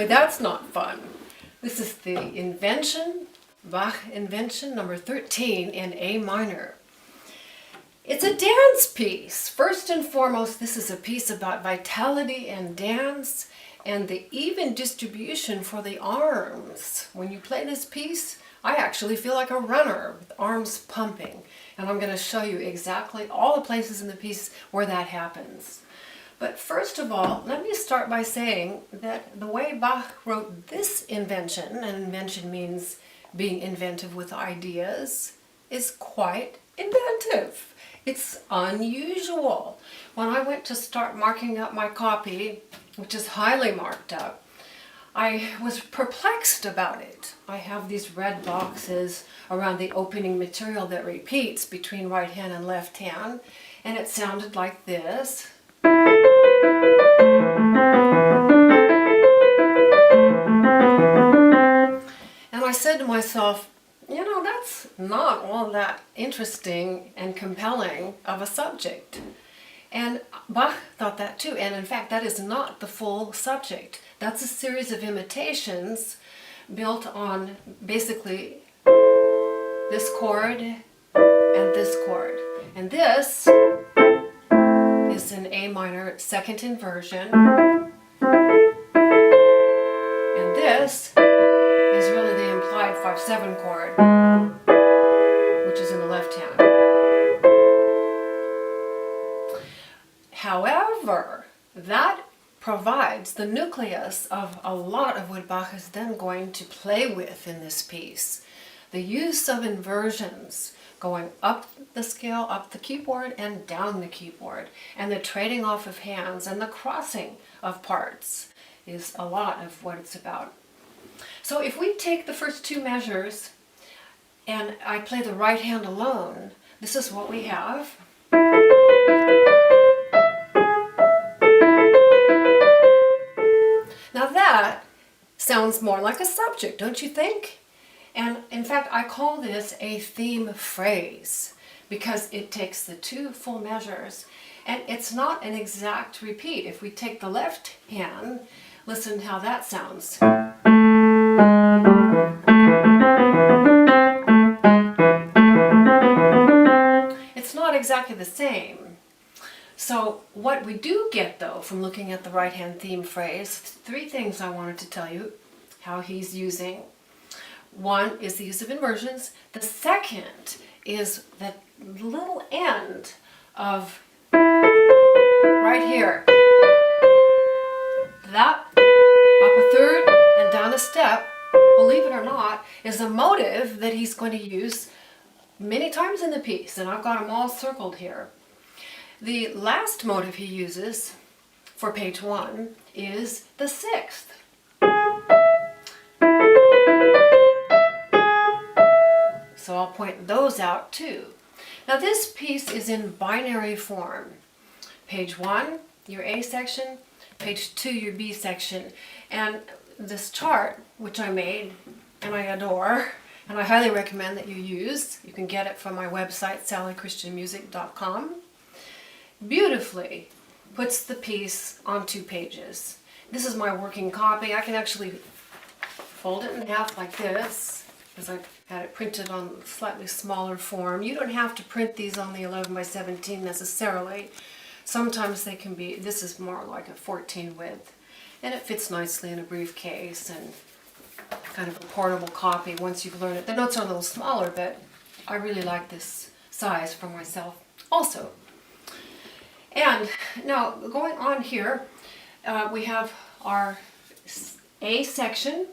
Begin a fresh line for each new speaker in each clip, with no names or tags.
that's not fun. This is the invention, Bach invention number 13 in A minor. It's a dance piece. First and foremost, this is a piece about vitality and dance and the even distribution for the arms. When you play this piece, I actually feel like a runner with arms pumping. And I'm going to show you exactly all the places in the piece where that happens. But first of all, let me start by saying that the way Bach wrote this invention, and invention means being inventive with ideas, is quite inventive. It's unusual. When I went to start marking up my copy, which is highly marked up, I was perplexed about it. I have these red boxes around the opening material that repeats between right hand and left hand, and it sounded like this. And I said to myself, you know, that's not all that interesting and compelling of a subject. And Bach thought that too, and in fact that is not the full subject. That's a series of imitations built on basically this chord and this chord. And this is an A minor second inversion. And this is really the implied 5/7 chord, which is in the left hand. However, that provides the nucleus of a lot of what Bach is then going to play with in this piece. The use of inversions, going up the scale, up the keyboard, and down the keyboard, and the trading off of hands and the crossing of parts is a lot of what it's about. So if we take the first two measures and I play the right hand alone, this is what we have. Now that sounds more like a subject, don't you think? And in fact, I call this a theme phrase because it takes the two full measures and it's not an exact repeat. If we take the left hand, listen how that sounds. It's not exactly the same. So what we do get though from looking at the right hand theme phrase, three things I wanted to tell you how he's using. One is the use of inversions. The second is the little end of right here. That up a third and down a step, believe it or not, is a motive that he's going to use many times in the piece, and I've got them all circled here. The last motive he uses for page 1 is the sixth. So I'll point those out too. Now this piece is in binary form. Page 1, your A section, page 2, your B section. And this chart, which I made and I adore, and I highly recommend that you use, you can get it from my website, sallychristianmusic.com, beautifully puts the piece on 2 pages. This is my working copy. I can actually fold it in half like this because I've had it printed on slightly smaller form. You don't have to print these on the 11 by 17 necessarily. Sometimes they can be, this is more like a 14 width, and it fits nicely in a briefcase and kind of a portable copy once you've learned it. The notes are a little smaller, but I really like this size for myself also. And now going on here, we have our A section,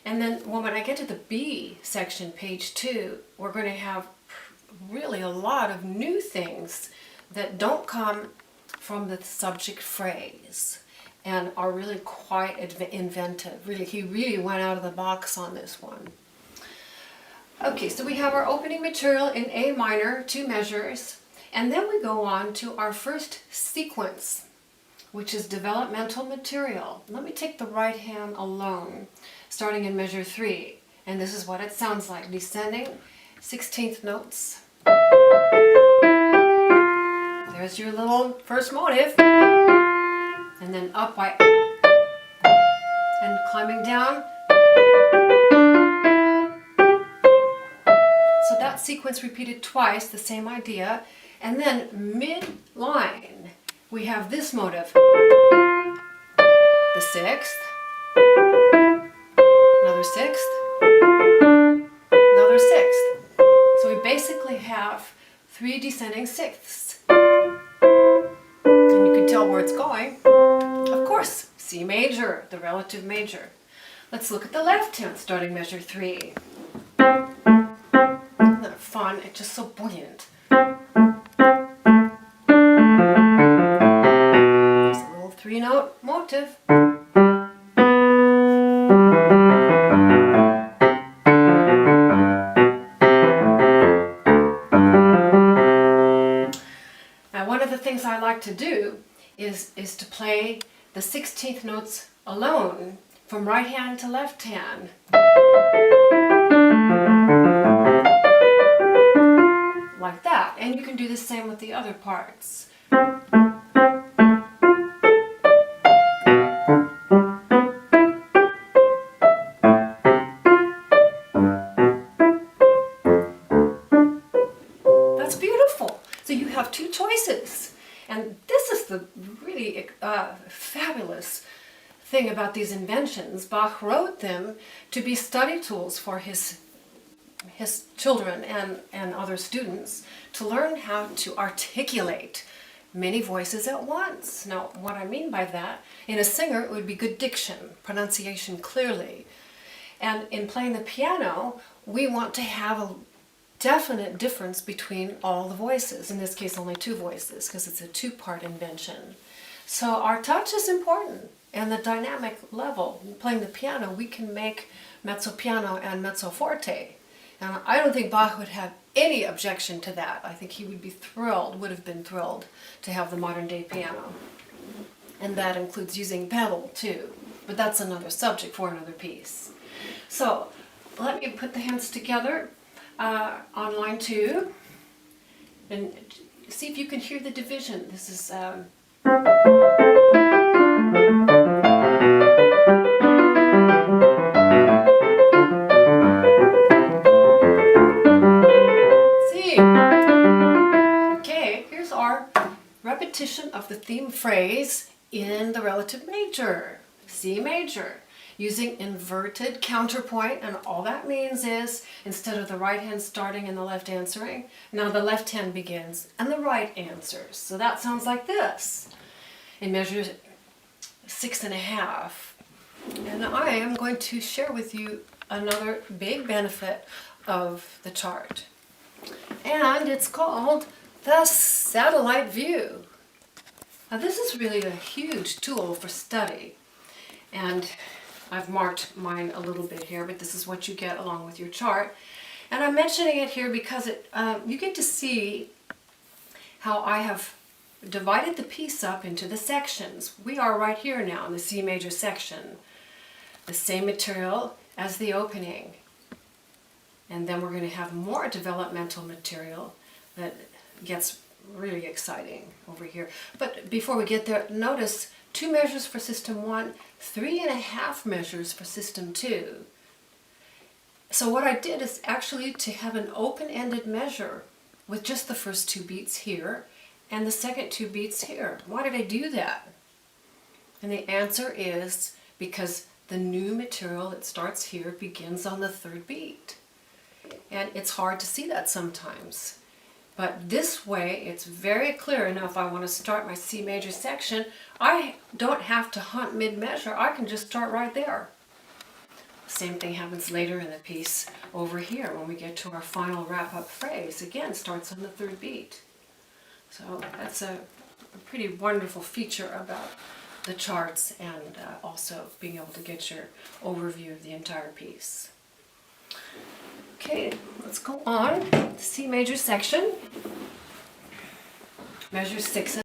and then when I get to the B section, page 2, we're going to have really a lot of new things that don't come from the subject phrase and are really quite inventive. Really, he really went out of the box on this one. Okay, so we have our opening material in A minor, 2 measures. And then we go on to our first sequence, which is developmental material. Let me take the right hand alone, starting in measure 3. And this is what it sounds like, descending 16th notes. There's your little first motive. And then up by and climbing down. So that sequence repeated twice, the same idea. And then mid-line, we have this motive. The sixth, another sixth, another sixth. So we basically have 3 descending sixths. And you can tell where it's going. Of course, C major, the relative major. Let's look at the left hand starting measure 3. Isn't that fun? It's just so buoyant. There's a little 3-note motive. I like to do is to play the 16th notes alone from right hand to left hand. Like that. And you can do the same with the other parts. That's beautiful. So you have 2 choices. And this is the really fabulous thing about these inventions. Bach wrote them to be study tools for his children and other students to learn how to articulate many voices at once. Now, what I mean by that, in a singer, it would be good diction, pronunciation clearly. And in playing the piano, we want to have a definite difference between all the voices. In this case, only 2 voices, because it's a 2-part invention. So our touch is important, and the dynamic level. Playing the piano, we can make mezzo piano and mezzo forte. And I don't think Bach would have any objection to that. I think he would be thrilled, would have been thrilled, to have the modern day piano. And that includes using pedal too. But that's another subject for another piece. So let me put the hands together on line 2 and see if you can hear the division. This is C. Okay, here's our repetition of the theme phrase in the relative major, C major, using inverted counterpoint, and all that means is instead of the right hand starting and the left answering, now the left hand begins and the right answers. So that sounds like this in measure 6.5. And I am going to share with you another big benefit of the chart. And it's called the satellite view. Now this is really a huge tool for study. And I've marked mine a little bit here, but this is what you get along with your chart. And I'm mentioning it here because you get to see how I have divided the piece up into the sections. We are right here now in the C major section. The same material as the opening. And then we're going to have more developmental material that gets really exciting over here. But before we get there, notice 2 measures for system 1, 3.5 measures for system 2. So what I did is actually to have an open-ended measure with just the first 2 beats here and the second 2 beats here. Why did I do that? And the answer is because the new material that starts here begins on the 3rd beat. And it's hard to see that sometimes. But this way, it's very clear. Now, if I want to start my C major section, I don't have to hunt mid-measure. I can just start right there. Same thing happens later in the piece over here when we get to our final wrap-up phrase. Again, starts on the 3rd beat. So that's a pretty wonderful feature about the charts and also being able to get your overview of the entire piece. Okay, let's go on. C major section, measure 6.